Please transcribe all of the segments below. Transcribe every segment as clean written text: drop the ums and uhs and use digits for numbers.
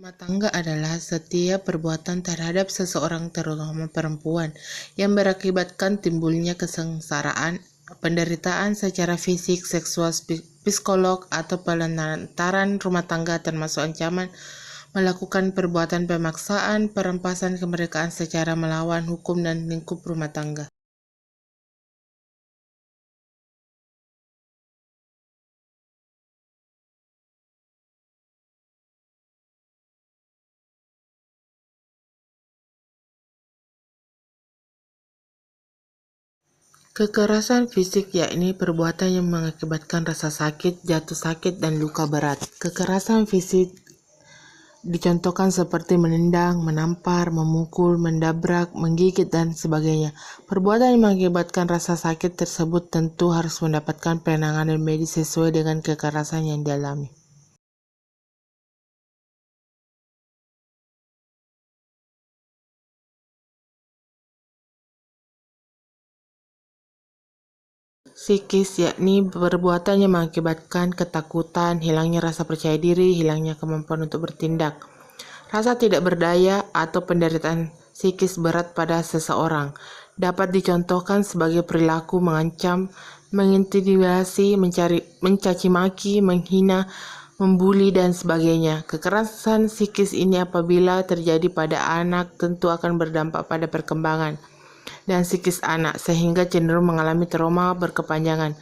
Rumah tangga adalah setiap perbuatan terhadap seseorang, terutama perempuan, yang berakibatkan timbulnya kesengsaraan, penderitaan secara fisik, seksual, psikolog, atau pelantaran rumah tangga, termasuk ancaman melakukan perbuatan pemaksaan, perampasan kemerdekaan secara melawan hukum dan lingkup rumah tangga. Kekerasan fisik yakni perbuatan yang mengakibatkan rasa sakit, jatuh sakit, dan luka berat. Kekerasan fisik dicontohkan seperti menendang, menampar, memukul, mendabrak, menggigit, dan sebagainya. Perbuatan yang mengakibatkan rasa sakit tersebut tentu harus mendapatkan penanganan medis sesuai dengan kekerasan yang dialami. Psikis yakni perbuatan yang mengakibatkan ketakutan, hilangnya rasa percaya diri, hilangnya kemampuan untuk bertindak, rasa tidak berdaya, atau penderitaan psikis berat pada seseorang. Dapat dicontohkan sebagai perilaku mengancam, mengintimidasi, mencaci maki, menghina, membuli, dan sebagainya. Kekerasan psikis ini apabila terjadi pada anak tentu akan berdampak pada perkembangan dan psikis anak, sehingga cenderung mengalami trauma berkepanjangan.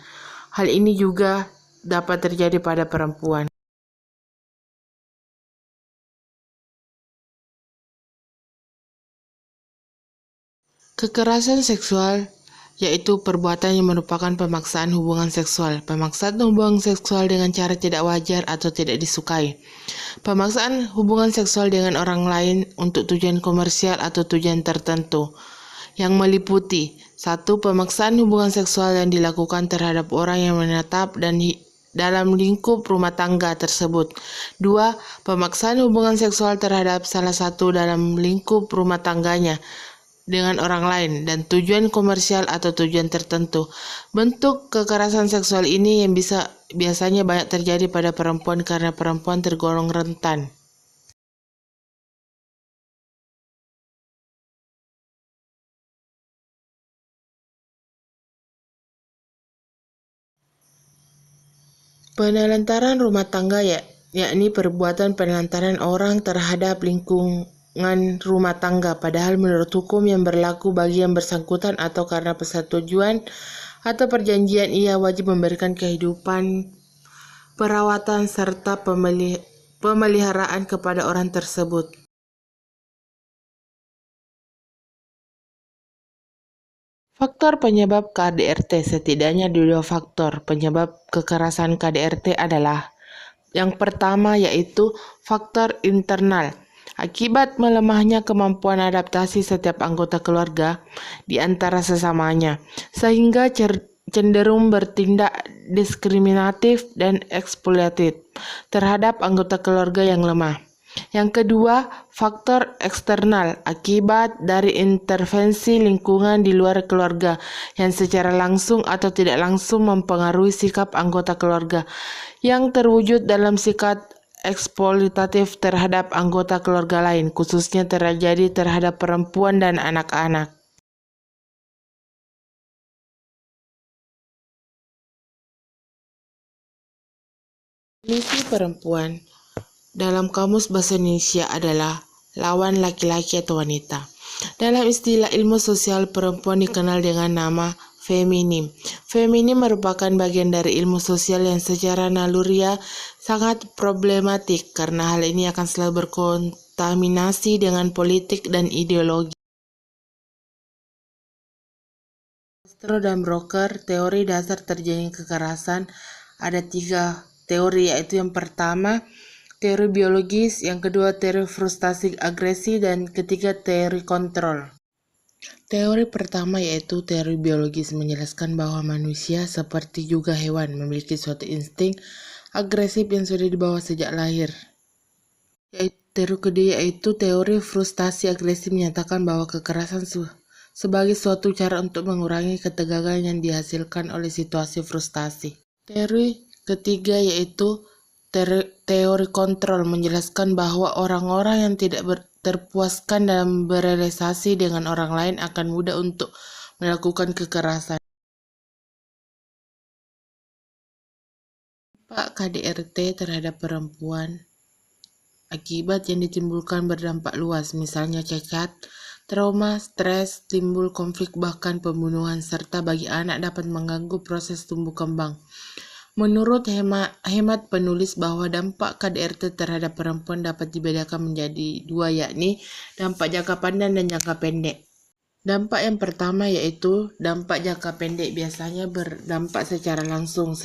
Hal ini juga dapat terjadi pada perempuan. Kekerasan seksual yaitu perbuatan yang merupakan pemaksaan hubungan seksual. Pemaksaan hubungan seksual dengan cara tidak wajar atau tidak disukai. Pemaksaan hubungan seksual dengan orang lain untuk tujuan komersial atau tujuan tertentu yang meliputi 1. Pemaksaan hubungan seksual yang dilakukan terhadap orang yang menetap dan dalam lingkup rumah tangga tersebut. 2. Pemaksaan hubungan seksual terhadap salah satu dalam lingkup rumah tangganya dengan orang lain dan tujuan komersial atau tujuan tertentu. Bentuk kekerasan seksual ini yang biasanya banyak terjadi pada perempuan karena perempuan tergolong rentan. Penelantaran rumah tangga yakni perbuatan penelantaran orang terhadap lingkungan rumah tangga, padahal menurut hukum yang berlaku bagi yang bersangkutan atau karena persetujuan atau perjanjian ia wajib memberikan kehidupan, perawatan, serta pemeliharaan kepada orang tersebut. Faktor penyebab KDRT, setidaknya 2 faktor penyebab kekerasan KDRT adalah: yang pertama yaitu faktor internal, akibat melemahnya kemampuan adaptasi setiap anggota keluarga di antara sesamanya, sehingga cenderung bertindak diskriminatif dan eksploitatif terhadap anggota keluarga yang lemah. Yang kedua, faktor eksternal, akibat dari intervensi lingkungan di luar keluarga yang secara langsung atau tidak langsung mempengaruhi sikap anggota keluarga, yang terwujud dalam sikap eksploitatif terhadap anggota keluarga lain, khususnya terjadi terhadap perempuan dan anak-anak. Definisi perempuan dalam Kamus Bahasa Indonesia adalah lawan laki-laki atau wanita. Dalam istilah ilmu sosial, perempuan dikenal dengan nama feminim. Feminim merupakan bagian dari ilmu sosial yang secara naluriah sangat problematik karena hal ini akan selalu berkontaminasi dengan politik dan ideologi. Castro dan Broker, teori dasar terjadinya kekerasan, ada 3 teori, yaitu yang pertama teori biologis, yang kedua teori frustasi agresi, dan ketiga teori kontrol. Teori pertama yaitu teori biologis menjelaskan bahwa manusia seperti juga hewan memiliki suatu insting agresif yang sudah dibawa sejak lahir. Teori kedua yaitu teori frustasi agresi menyatakan bahwa kekerasan sebagai suatu cara untuk mengurangi ketegangan yang dihasilkan oleh situasi frustasi. Teori ketiga yaitu Teori kontrol menjelaskan bahwa orang-orang yang tidak terpuaskan dalam berrealisasi dengan orang lain akan mudah untuk melakukan kekerasan. Dampak KDRT terhadap perempuan. Akibat yang ditimbulkan berdampak luas, misalnya cacat, trauma, stres, timbul konflik, bahkan pembunuhan, serta bagi anak dapat mengganggu proses tumbuh kembang. Menurut hemat penulis bahwa dampak KDRT terhadap perempuan dapat dibedakan menjadi dua, yakni dampak jangka panjang dan jangka pendek. Dampak yang pertama yaitu dampak jangka pendek biasanya berdampak secara langsung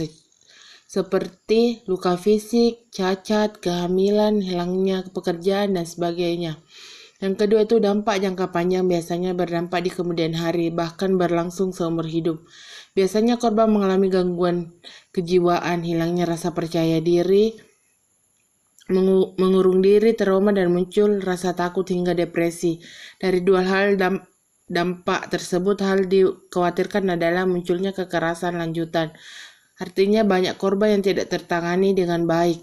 seperti luka fisik, cacat, kehamilan, hilangnya pekerjaan, dan sebagainya. Yang kedua itu dampak jangka panjang biasanya berdampak di kemudian hari, bahkan berlangsung seumur hidup. Biasanya korban mengalami gangguan kejiwaan, hilangnya rasa percaya diri, mengurung diri, trauma, dan muncul rasa takut hingga depresi. Dari dua hal dampak tersebut, hal dikhawatirkan adalah munculnya kekerasan lanjutan. Artinya banyak korban yang tidak tertangani dengan baik.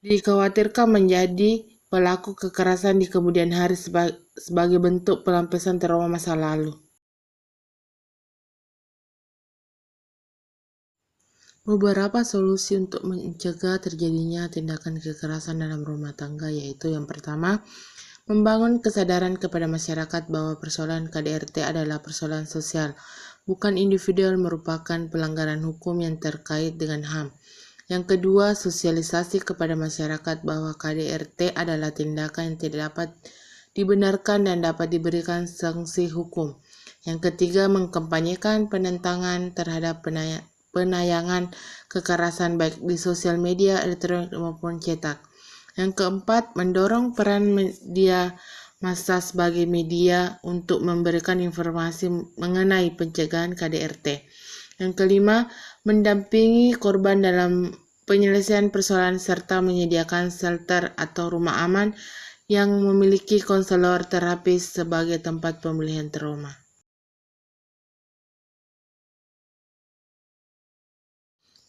Dikhawatirkan menjadi pelaku kekerasan di kemudian hari sebagai bentuk pelampiasan trauma masa lalu. Beberapa solusi untuk mencegah terjadinya tindakan kekerasan dalam rumah tangga yaitu yang pertama, membangun kesadaran kepada masyarakat bahwa persoalan KDRT adalah persoalan sosial, bukan individual, merupakan pelanggaran hukum yang terkait dengan HAM. Yang kedua, sosialisasi kepada masyarakat bahwa KDRT adalah tindakan yang tidak dapat dibenarkan dan dapat diberikan sanksi hukum. Yang ketiga, mengkampanyekan penentangan terhadap penayangan kekerasan baik di sosial media, elektronik maupun cetak. Yang keempat, mendorong peran media massa sebagai media untuk memberikan informasi mengenai pencegahan KDRT. Yang kelima, mendampingi korban dalam penyelesaian persoalan serta menyediakan shelter atau rumah aman yang memiliki konselor terapis sebagai tempat pemulihan trauma.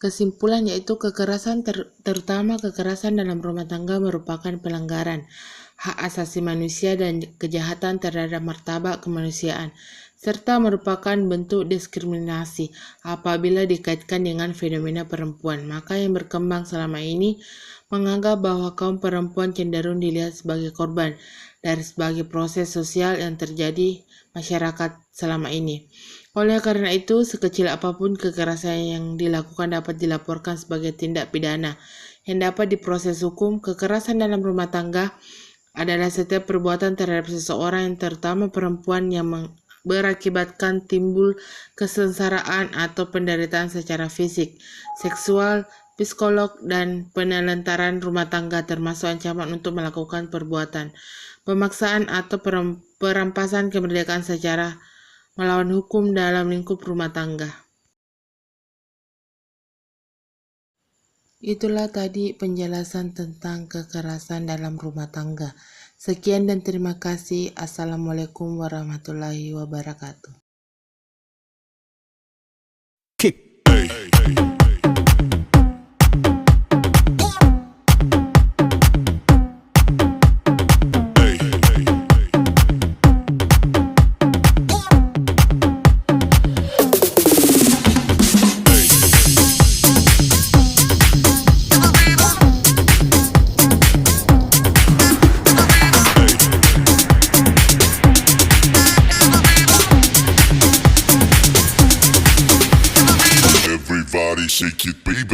Kesimpulan yaitu kekerasan terutama kekerasan dalam rumah tangga merupakan pelanggaran hak asasi manusia dan kejahatan terhadap martabat kemanusiaan, serta merupakan bentuk diskriminasi apabila dikaitkan dengan fenomena perempuan. Maka yang berkembang selama ini menganggap bahwa kaum perempuan cenderung dilihat sebagai korban dari sebagai proses sosial yang terjadi masyarakat selama ini. Oleh karena itu, sekecil apapun kekerasan yang dilakukan dapat dilaporkan sebagai tindak pidana yang dapat diproses hukum. Kekerasan dalam rumah tangga adalah setiap perbuatan terhadap seseorang, yang terutama perempuan, yang berakibatkan timbul kesengsaraan atau penderitaan secara fisik, seksual, psikolog, dan penelantaran rumah tangga, termasuk ancaman untuk melakukan perbuatan pemaksaan atau perampasan kemerdekaan secara melawan hukum dalam lingkup rumah tangga. Itulah tadi penjelasan tentang kekerasan dalam rumah tangga. Sekian dan terima kasih. Assalamualaikum warahmatullahi wabarakatuh. Everybody shake it, baby.